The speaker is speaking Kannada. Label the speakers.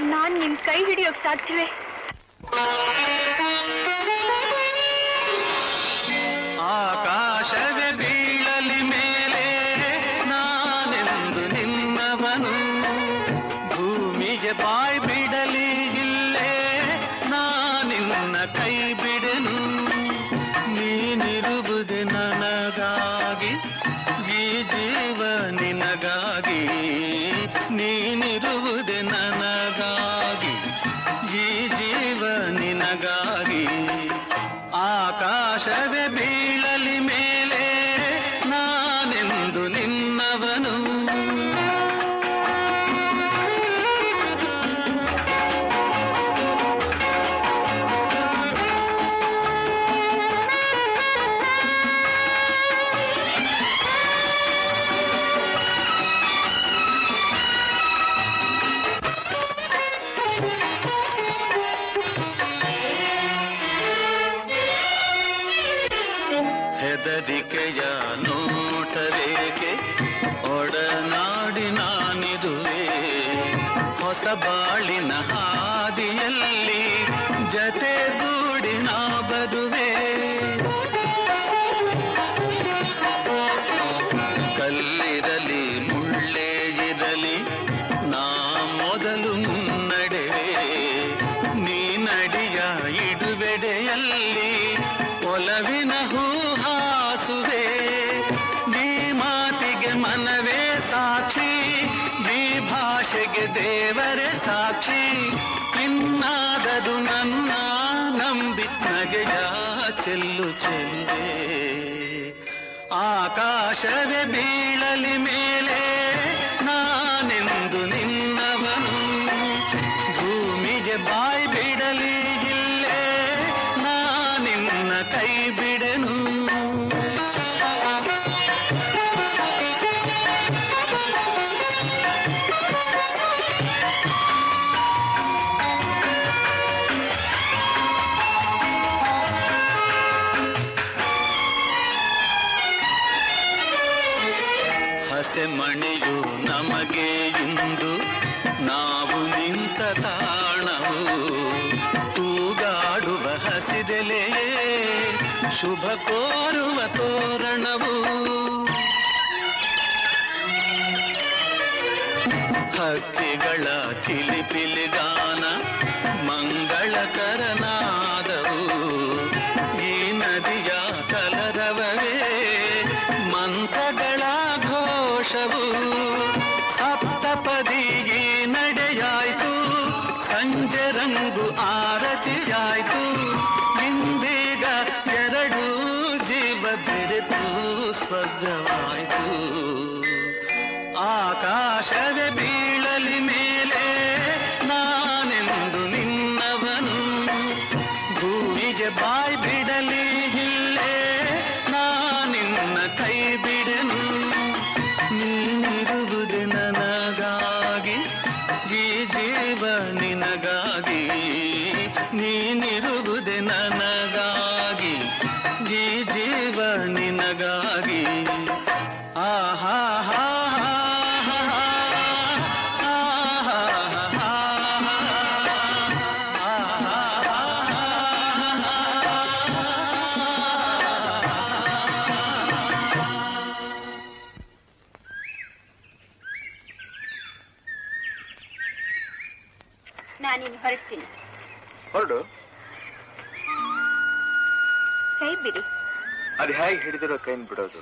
Speaker 1: ನಾನ್ ನಿಮ್ ಕೈ ಹಿಡಿಯೋಕ್ ಸಾಧ್ಯವೇ?
Speaker 2: ಆಕಾಶವೇ ಬೀಳಲಿ ಮೇಲೆ ನಾನೆಂದು ನಿನ್ನವನು, ಭೂಮಿಗೆ ಬಾಯ್ ಬಿಡಲಿ ಇಲ್ಲೇ ನಾನಿನ್ನ ಕೈ ಬಿಡೆನು. ನೀನಿರುವುದೇ ನನಗಾಗಿ, ಈ ಜೀವ ನಿನಗಾಗಿ. ನೀನಿರುವುದೇ ನನಗಾಗಿ, ಈ ಜೀವ ನಿನಗಾಗಿ. ಆಕಾಶವೇ ಬೀಳಲಿ ಮೇಲೆ ನಾನೆಂದು ನಿನ್ನವನು. ಹೆದರಿಕೆಯ ನೋಟವೇಕೆ, ಒಡನಾಡಿ ನಾನಿದುವೆ. ಹೊಸ ಬಾಳಿನ ಹಾದಿಯಲ್ಲಿ ಜತೆಗೂಡಿ ನಾ ಬರುವೆ. ಕಲ್ಲಿರಲಿ ಮುಳ್ಳೇ ಇರಲಿ ನಾ ಮೊದಲು ಮುನ್ನಡೆವೆ. ನೀ ನಡಿಯ ಇಡುವೆಡೆಯಲ್ಲಿ ಒಲವಿನ ಹೂಹಾಸುವೆ. ನೀ ಮಾತಿಗೆ ಮನವೇ ಸಾಕ್ಷಿ, ನೀ ಭಾಷೆಗೆ ದೇವರೇ ಸಾಕ್ಷಿ. ಇನ್ನಾದರೂ ನನ್ನ ನಂಬಿ ನಗೆಯ ಚೆಲ್ಲು ಚೆಲ್ಲುವೆ. ಆಕಾಶವೇ ಬೀಳಲಿ ಮೇಲೆ ನಾನೆಂದು ನಿನ್ನವನು, ಭೂಮಿಗೆ ಬಾಯ್ ಬಿಡಲಿ ಇಲ್ಲೇ ನಾನಿನ್ನ ಕೈ ಬಿಡೆನು. ಹಸೆಮಣೆಯು ನಮಗೆ ಇಂದು ನಾವು ನಿಂತ ತಾಣವು. ತೂಗಾಡುವ ಹಸಿದೆಲೆಯೇ ಶುಭ ಕೋರುವ ತೋರಣವು. ಹಕ್ಕಿಗಳ ಚಿಲಿಪಿಲಿಗಾನ ಮಂಗಳಕರನಾದವು. ಈ ನದಿಯ ಕಲರವವೇ ಮಂತ್ರಗಳ ಘೋಷವು. ಸಪ್ತಪದಿ ಈ ನಡೆಯಾಯ್ತು, ಸಂಜೆ ರಂಗು ಆರತಿಯಾಯ್ತು. ಇಂದೀಗ ಎರಡು ಜೀವ ಬೆರೆತು ಸ್ವರ್ಗವಾಯ್ತು. ಆಕಾಶವೇ ಬೀಳಲಿ ಮೇಲೆ ನಾನೆಂದು ನಿನ್ನವನು, ಭೂಮಿಗೆ ಬಾಯ್ ಬಿಡಲಿ ಇಲ್ಲೇ ನಾನಿನ್ನ ಕೈ ಬಿಡೆನು. ನೀನಿರುವುದೇ ನನಗಾಗಿ, ಈ ಜೀವ ನಿನಗಾಗಿ. ನೀನಿರುವುದೇ ನನಗಾಗಿ, ಈ ಜೀವ ನಿನಗಾಗಿ. ಆಹಾ ಹಾ
Speaker 1: ನಾನಿನ್ನು ಹೊರಡ್ತೀನಿ.
Speaker 3: ಹೊರಡು.
Speaker 1: ಕೈ ಬಿಡಿ.
Speaker 3: ಅದು ಹೇಗೆ ಹಿಡಿದಿರೋ ಕೈನ್ ಬಿಡೋದು?